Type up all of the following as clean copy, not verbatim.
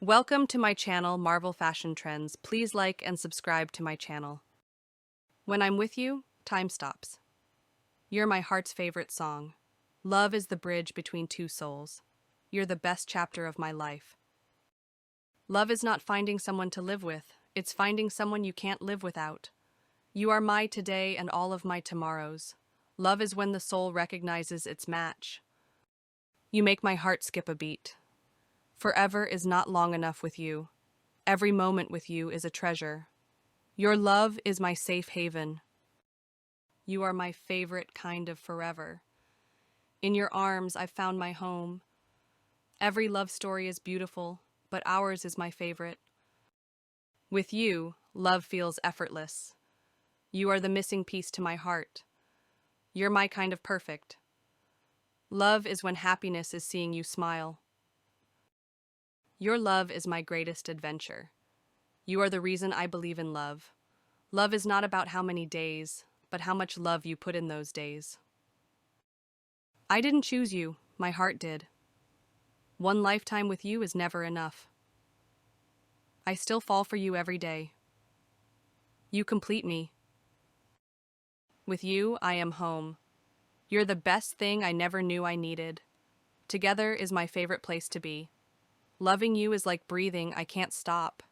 Welcome to my channel, Marvel Fashion Trends. Please like and subscribe to my channel. When I'm with you, time stops. You're my heart's favorite song. Love is the bridge between two souls. You're the best chapter of my life. Love is not finding someone to live with, it's finding someone you can't live without. You are my today and all of my tomorrows. Love is when the soul recognizes its match. You make my heart skip a beat. Forever is not long enough with you. Every moment with you is a treasure. Your love is my safe haven. You are my favorite kind of forever. In your arms, I've found my home. Every love story is beautiful, but ours is my favorite. With you, love feels effortless. You are the missing piece to my heart. You're my kind of perfect. Love is when happiness is seeing you smile. Your love is my greatest adventure. You are the reason I believe in love. Love is not about how many days, but how much love you put in those days. I didn't choose you, my heart did. One lifetime with you is never enough. I still fall for you every day. You complete me. With you, I am home. You're the best thing I never knew I needed. Together is my favorite place to be. Loving you is like breathing, I can't stop.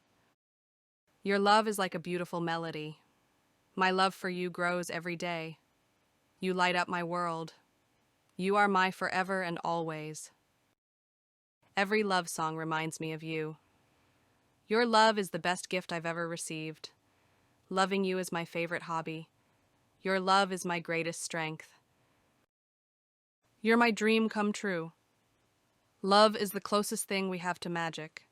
Your love is like a beautiful melody. My love for you grows every day. You light up my world. You are my forever and always. Every love song reminds me of you. Your love is the best gift I've ever received. Loving you is my favorite hobby. Your love is my greatest strength. You're my dream come true. Love is the closest thing we have to magic.